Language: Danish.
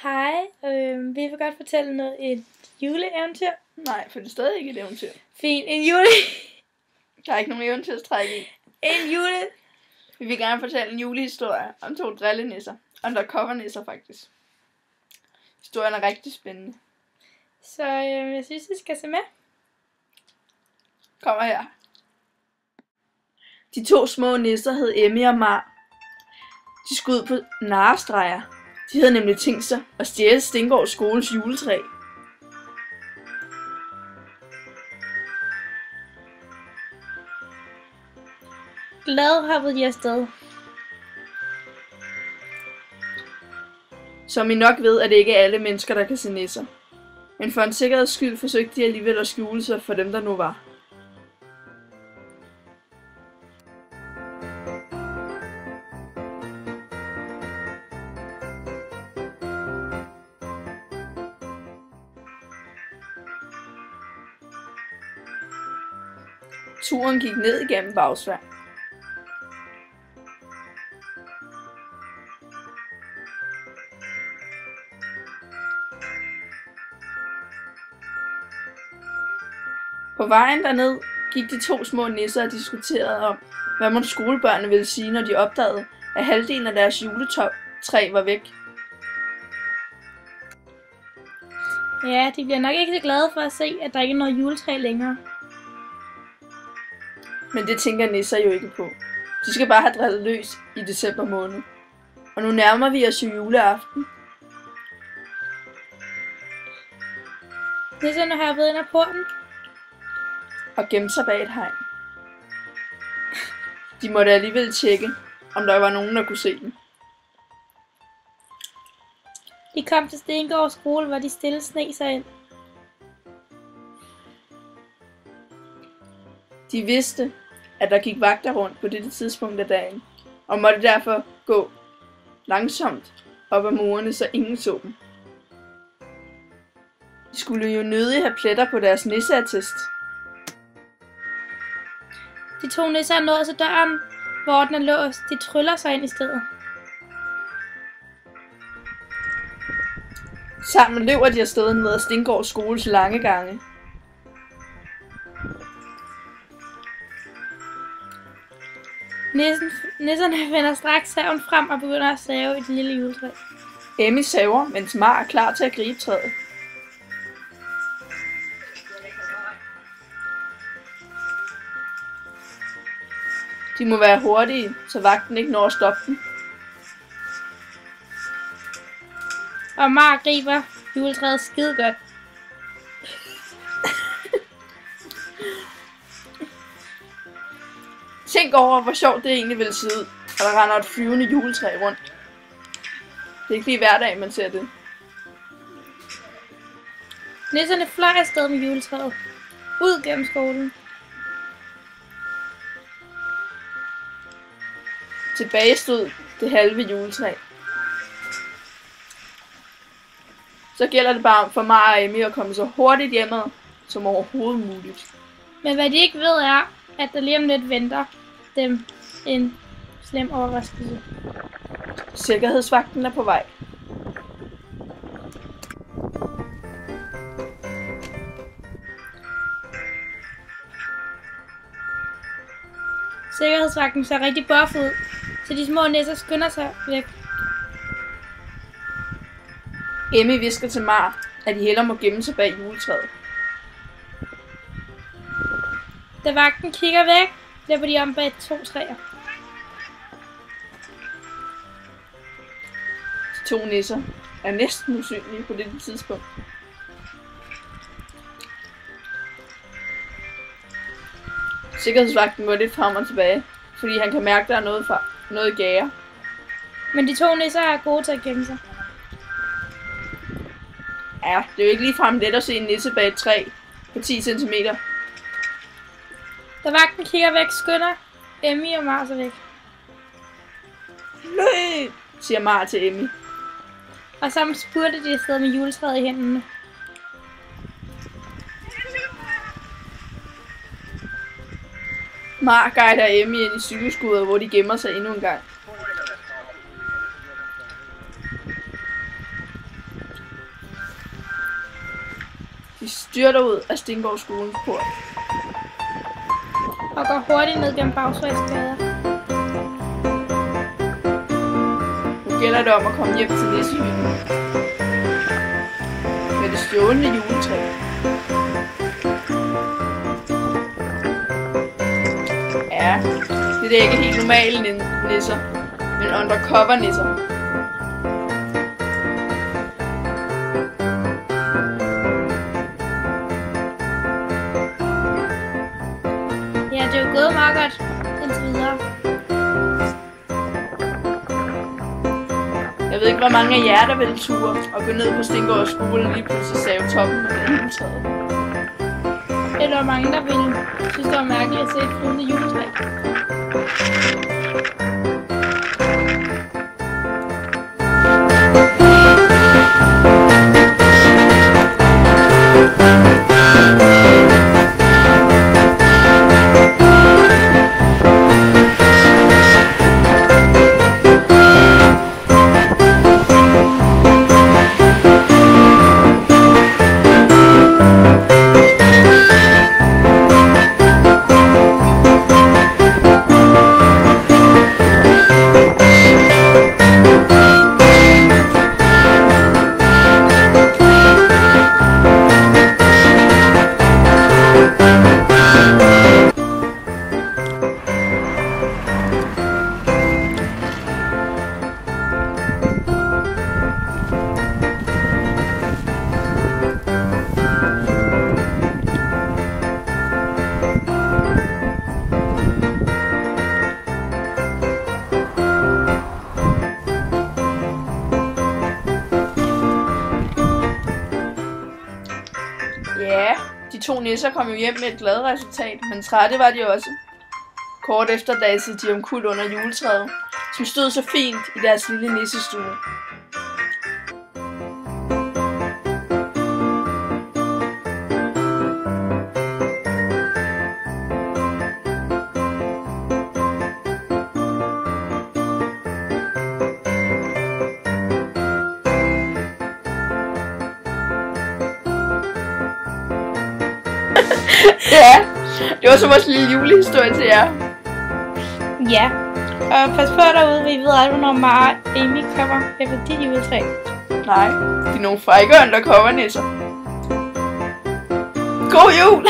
Hej, vi vil godt fortælle et juleeventyr. Nej, for det er stadig ikke et eventyr. Fint, en jule... Der er ikke nogen eventyrstræk i. En jule... Vi vil gerne fortælle en julehistorie om 2 drillenisser. Undercover-nisser faktisk. Historien er rigtig spændende. Så jeg synes, I skal se med. Kommer her. De 2 små nisser hed Emmy og Mar. De skulle ud på narrestreger. De havde nemlig tænkt sig at stjæle Stengård skoles juletræ. Glad hoppede de afsted. Som I nok ved, er det ikke alle mennesker, der kan se nisser. Men for en sikkerheds skyld forsøgte de alligevel at skjule sig for dem, der nu var. Turen gik ned igennem Bagsværd. På vejen derned gik de 2 små nisser og diskuterede om, hvad mon skolebørnene ville sige, når de opdagede, at halvdelen af deres juletræ var væk. Ja, de bliver nok ikke så glade for at se, at der ikke er noget juletræ længere. Men det tænker nisser jo ikke på. De skal bare have drillet løs i december måned. Og nu nærmer vi os jo juleaften. Nisserne har været ind ad porten. Og gemte sig bag et hegn. De måtte alligevel tjekke, om der var nogen, der kunne se dem. De kom til Stengård skole, hvor de stille sneg sig ind. De vidste, at der gik vagter rundt på dette tidspunkt af dagen, og måtte derfor gå langsomt op ad murene, så ingen så dem. De skulle jo nødig have pletter på deres nisseattest. De 2 nisser nåede til døren, hvor den er låst. De tryller sig ind i stedet. Sammen løber de afsted ned ad Stengård skoles lange gange. Nisserne finder straks saven frem og begynder at save i det lille juletræ. Emmy saver, mens Mar er klar til at gribe træet. De må være hurtige, så vagten ikke når at stoppe dem. Og Mar griber juletræet skide godt. Tænk over, hvor sjovt det egentlig ville se ud, at der render et flyvende juletræ rundt. Det er ikke lige hver dag, man ser det. Nisserne fløj afsted med juletræet. Ud gennem skolen. Tilbage stod det halve juletræ. Så gælder det bare for Mar og Emmy at komme så hurtigt hjemad som overhovedet muligt. Men hvad de ikke ved er, at der lige om lidt venter dem en slem overraskelse. Sikkerhedsvagten er på vej. Sikkerhedsvagten ser rigtig buff ud, så de små nisser skynder sig væk. Emmy visker til Mar, at de hellere må gemme sig bag juletræet. Da vagten kigger væk, løber de om bag 2 træer. De 2 nisser er næsten usynlige på dette tidspunkt. Sikkerhedsvagten går lidt frem og tilbage, fordi han kan mærke, at der er noget gære. Men de 2 nisser er gode til at gemme sig. Ja, det er jo ikke ligefrem let at se en nisse bag et træ på 10 cm. Da vagten kigger væk, skynder Emmy og Mar sig væk. Løb, siger Mar til Emmy. Og sammen spurgte de afsted med juletræet i hænderne. Mar guider Emmy ind i cykelskuddet, hvor de gemmer sig endnu en gang. De styrter ud af Stengård skolens port. Og går hurtigt ned gennem Bagsværdsgader. Nu gælder det om at komme hjem til nissehytten. Med det stjålne juletræ. Ja, det er ikke helt normale nisser, men undercover nisser. Ja, det er jo gået meget godt indtil videre. Jeg ved ikke, hvor mange af jer, der vil ture og gå ned på Stengård skole og lige pludselig save toppen af juletræet. Eller hvor mange, der vil synes, det var mærkeligt at se et flydende juletræ. Ja, de to nisser kom jo hjem med et glad resultat, men trætte var de også. Kort efter dansede de omkuld under juletræet, som stod så fint i deres lille nissestue. Ja, det var så vores lille julehistorie til jer. Ja, og pas på derude, vi ved aldrig, hvornår Mara og Amy kommer efter dit juletræ. Nej, de er nogle frække undercover nisser. God jul!